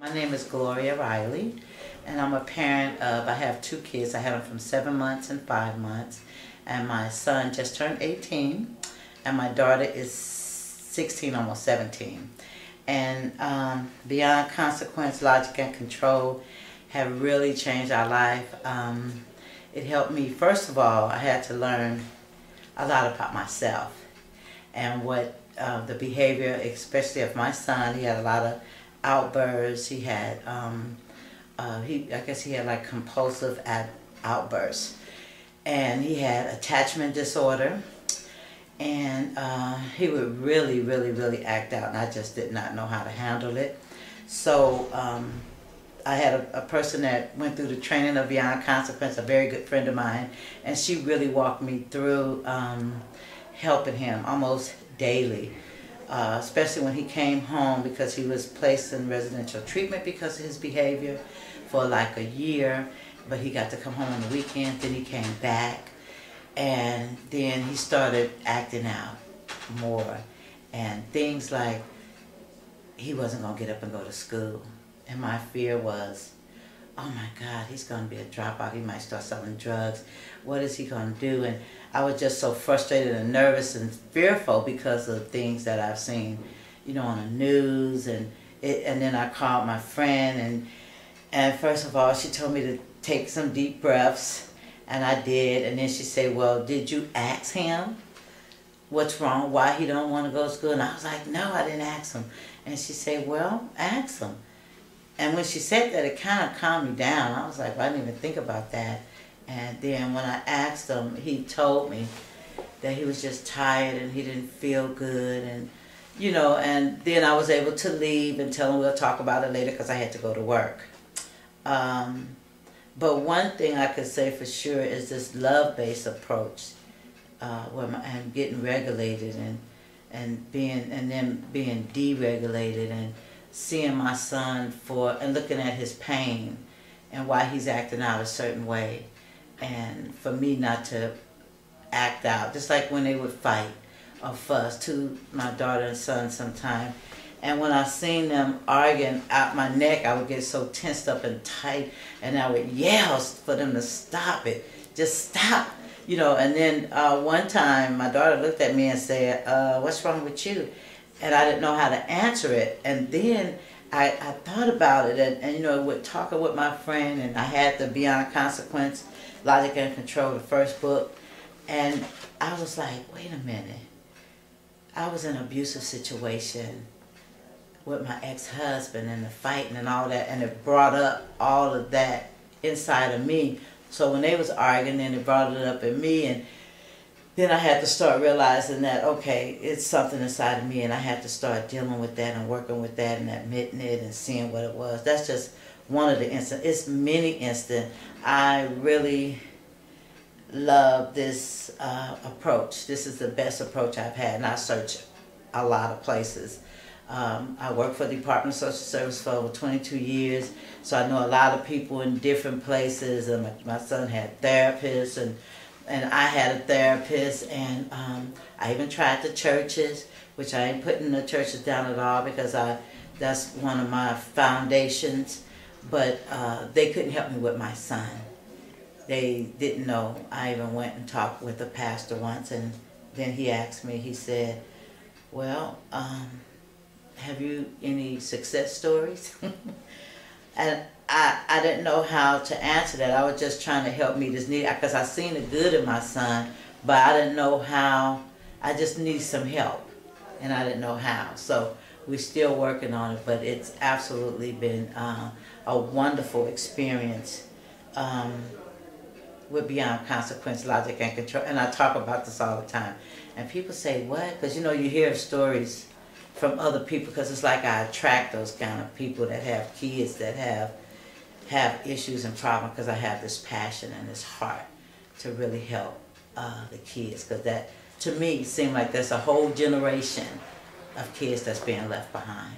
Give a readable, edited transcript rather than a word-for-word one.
My name is Gloria Riley, and I'm a parent of, I have two kids. I have them from 7 months and 5 months, and my son just turned 18, and my daughter is 16, almost 17. And Beyond Consequence, Logic, and Control have really changed our life. It helped me, first of all, I had to learn a lot about myself and what the behavior, especially of my son. He had a lot of outbursts. He had, I guess he had like compulsive outbursts. And he had attachment disorder. And he would really act out, and I just did not know how to handle it. So I had a person that went through the training of Beyond Consequence, a very good friend of mine, and she really walked me through helping him almost daily, especially when he came home, because he was placed in residential treatment because of his behavior for like a year, but he got to come home on the weekend, then he came back, and then he started acting out more, and things like he wasn't going to get up and go to school. And my fear was, oh my God, he's going to be a dropout. He might start selling drugs. What is he going to do? And I was just so frustrated and nervous and fearful because of things that I've seen, you know, on the news. And then I called my friend, and first of all, she told me to take some deep breaths, and I did. And then she said, well, did you ask him what's wrong, why he don't want to go to school? And I was like, no, I didn't ask him. And she said, well, ask him. And when she said that, it kind of calmed me down. I was like, well, I didn't even think about that. And then when I asked him, he told me that he was just tired and he didn't feel good. And, you know, and then I was able to leave and tell him we'll talk about it later because I had to go to work. But one thing I could say for sure is this love-based approach, where I'm getting regulated and then being deregulated, and seeing my son and looking at his pain and why he's acting out a certain way, and for me not to act out, just like when they would fight or fuss, to my daughter and son sometimes. And when I seen them arguing out my neck, I would get so tensed up and tight, and I would yell for them to stop it, just stop, you know. And then one time my daughter looked at me and said, what's wrong with you? And I didn't know how to answer it. And then I thought about it, and you know, with talking with my friend, and I had the Beyond Consequence, Logic and Control, the first book, and I was like, wait a minute. I was in an abusive situation with my ex-husband and the fighting and all that, and it brought up all of that inside of me. So when they was arguing, then it brought it up in me, and then I had to start realizing that, okay, it's something inside of me, and I had to start dealing with that and working with that and admitting it and seeing what it was. That's just one of the instances. It's many instances. I really love this approach. This is the best approach I've had, and I search a lot of places. I worked for the Department of Social Service for over 22 years, so I know a lot of people in different places. And my son had therapists, and I had a therapist, and I even tried the churches, which I ain't putting the churches down at all, because that's one of my foundations, but they couldn't help me with my son. They didn't know. I even went and talked with the pastor once, and then he asked me, he said, well, have you any success stories? And I didn't know how to answer that. I was just trying to help meet his need, because I seen the good in my son, but I didn't know how. I just need some help, and I didn't know how. So we're still working on it, but it's absolutely been a wonderful experience with Beyond Consequence, Logic, and Control. And I talk about this all the time. And people say, what? Because, you know, you hear stories from other people, because it's like I attract those kind of people that have kids that have issues and problems, because I have this passion and this heart to really help the kids, because that, to me, seems like there's a whole generation of kids that's being left behind.